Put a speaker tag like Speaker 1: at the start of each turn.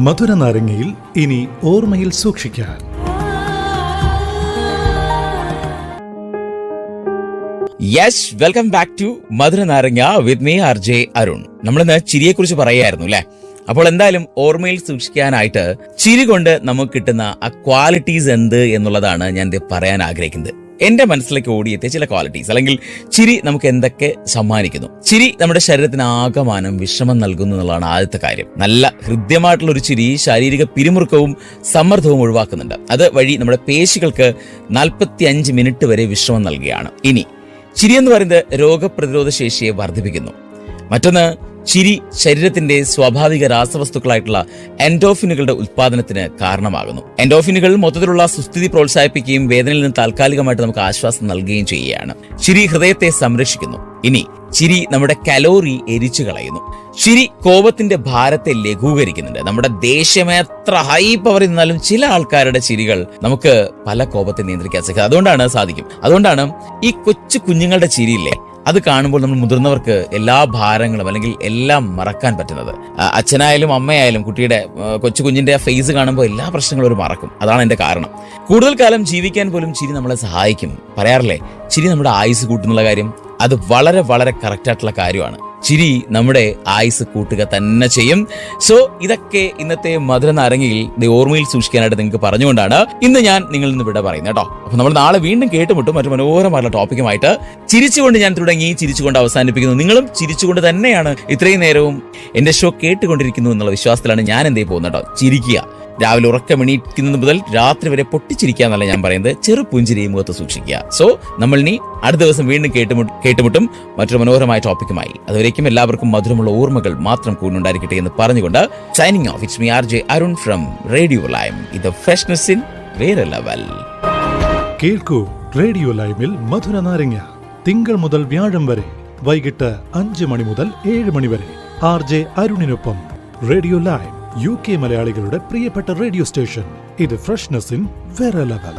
Speaker 1: മധുര നാരങ്ങയിൽ ഇനി ഓർമ്മയിൽ സൂക്ഷിക്കാൻ.
Speaker 2: യെസ്, വെൽക്കം ബാക്ക് ടു മധുര നാരങ്ങ വിത്ത് മീ RJ അരുൺ. നമ്മളിന്ന് ചിരിയെ കുറിച്ച് പറയായിരുന്നു അല്ലെ. അപ്പോൾ എന്തായാലും ഓർമ്മയിൽ സൂക്ഷിക്കാനായിട്ട് ചിരി കൊണ്ട് നമുക്ക് കിട്ടുന്ന ആ ക്വാളിറ്റീസ് എന്ത് എന്നുള്ളതാണ് ഞാൻ പറയാൻ ആഗ്രഹിക്കുന്നത്. എന്റെ മനസ്സിലേക്ക് ഓടിയെത്തിയ ചില ക്വാളിറ്റീസ്, അല്ലെങ്കിൽ ചിരി നമുക്ക് എന്തൊക്കെ സമ്മാനിക്കുന്നു. ചിരി നമ്മുടെ ശരീരത്തിന് ആകമാനം വിശ്രമം നൽകുന്നു എന്നുള്ളതാണ് ആദ്യത്തെ കാര്യം. നല്ല ഹൃദ്യമായിട്ടുള്ള ഒരു ചിരി ശാരീരിക പിരിമുറുക്കവും സമ്മർദ്ദവും ഒഴിവാക്കുന്നുണ്ട്. അത് വഴി നമ്മുടെ പേശികൾക്ക് 45 മിനിറ്റ് വരെ വിശ്രമം നൽകുകയാണ്. ഇനി ചിരി എന്ന് പറയുന്നത് രോഗപ്രതിരോധ ശേഷിയെ വർദ്ധിപ്പിക്കുന്നു. മറ്റൊന്ന്, ചിരി ശരീരത്തിന്റെ സ്വാഭാവിക രാസവസ്തുക്കളായിട്ടുള്ള എൻഡോഫിനുകളുടെ ഉത്പാദനത്തിന് കാരണമാകുന്നു. എൻഡോഫിനുകൾ മൊത്തത്തിലുള്ള സുസ്ഥിതി പ്രോത്സാഹിപ്പിക്കുകയും വേദനയിൽ നിന്ന് താൽക്കാലികമായിട്ട് നമുക്ക് ആശ്വാസം നൽകുകയും ചെയ്യുകയാണ്. ചിരി ഹൃദയത്തെ സംരക്ഷിക്കുന്നു. ഇനി ചിരി നമ്മുടെ കലോറി എരിച്ചു കളയുന്നു. ചിരി കോപത്തിന്റെ ഭാരത്തെ ലഘൂകരിക്കുന്നുണ്ട്. നമ്മുടെ ദേഷ്യം എത്ര ഹൈ പവർ നിന്നാലും ചില ആൾക്കാരുടെ ചിരികൾ നമുക്ക് പല കോപത്തെ നിയന്ത്രിക്കാൻ സാധിക്കും. അതുകൊണ്ടാണ് ഈ കൊച്ചു കുഞ്ഞുങ്ങളുടെ ചിരിയില്ലേ, അത് കാണുമ്പോൾ നമ്മൾ മുതിർന്നവർക്ക് എല്ലാ ഭാരങ്ങളും അല്ലെങ്കിൽ എല്ലാം മറക്കാൻ പറ്റുന്നത്. അച്ഛനായാലും അമ്മയായാലും കുട്ടിയുടെ കൊച്ചു കുഞ്ഞിന്റെ ഫേസ് കാണുമ്പോൾ എല്ലാ പ്രശ്നങ്ങളും ഒരു മറക്കും. അതാണ് എന്റെ കാരണം. കൂടുതൽ കാലം ജീവിക്കാൻ പോലും ചിരി നമ്മളെ സഹായിക്കും. പറയാറില്ലേ, ചിരി നമ്മുടെ ആയുസ് കൂട്ടുന്നുള്ള കാര്യം. അത് വളരെ വളരെ കറക്റ്റ് ആയിട്ടുള്ള കാര്യമാണ്. ചിരി നമ്മുടെ ആയുസ് കൂട്ടുക തന്നെ ചെയ്യും. സോ ഇതൊക്കെ ഇന്നത്തെ മധുര നാരങ്ങയിൽ ഓർമ്മയിൽ സൂക്ഷിക്കാനായിട്ട് നിങ്ങൾക്ക് പറഞ്ഞുകൊണ്ടാണ് ഇന്ന് ഞാൻ നിങ്ങളിൽ നിന്ന് ഇവിടെ പറയുന്നത് കേട്ടോ. അപ്പൊ നമ്മൾ നാളെ വീണ്ടും കേട്ടുമുട്ടും മറ്റു മനോഹരമായിട്ടുള്ള ടോപ്പിക്കുമായിട്ട്. ചിരിച്ചുകൊണ്ട് ഞാൻ തുടങ്ങി, ചിരിച്ചുകൊണ്ട് അവസാനിപ്പിക്കുന്നു. നിങ്ങളും ചിരിച്ചുകൊണ്ട് തന്നെയാണ് ഇത്രയും നേരവും എന്റെ ഷോ കേട്ടുകൊണ്ടിരിക്കുന്നു എന്നുള്ള വിശ്വാസത്തിലാണ് ഞാൻ പോകുന്നത് കേട്ടോ. ചിരിക്കുക. രാവിലെ ഉറക്കമെണീക്കുന്നത് മുതൽ രാത്രി വരെ പൊട്ടിച്ചിരിക്കുക എന്നല്ല ഞാൻ പറയുന്നത്, ചെറു പുഞ്ചിരിയും മുഖത്ത് സൂക്ഷിക്കുക. സോ നമ്മൾ ഇനി അടുത്ത ദിവസം വീണ്ടും കേട്ടുമുട്ടും മറ്റൊരു മനോഹരമായ ടോപ്പിക്കുമായി. അതുവരേക്കും എല്ലാവർക്കും മധുരമുള്ള ഓർമ്മകൾ മാത്രം കൂടുന്നുണ്ടായിരിക്കട്ടെ എന്ന് പറഞ്ഞുകൊണ്ട് signing off. It's me RJ Arun from radio lime. ഇത് ഫ്രഷ്നെസ് ഇൻ വേറെ ലെവൽ.
Speaker 1: കേൾക്കൂ റേഡിയോ ലൈമിൽ മധുര നാരങ്ങ തിങ്കൾ മുതൽ വ്യാഴം വരെ വൈകിട്ട് 5 മണി മുതൽ 7 മണി വരെ RJ അരുണിനൊപ്പം. റേഡിയോ ലൈം, UK മലയാളികളുടെ പ്രിയപ്പെട്ട റേഡിയോ സ്റ്റേഷൻ. ഇത് ഫ്രഷ്നെസ് ഇൻ വേറെ ലെവൽ.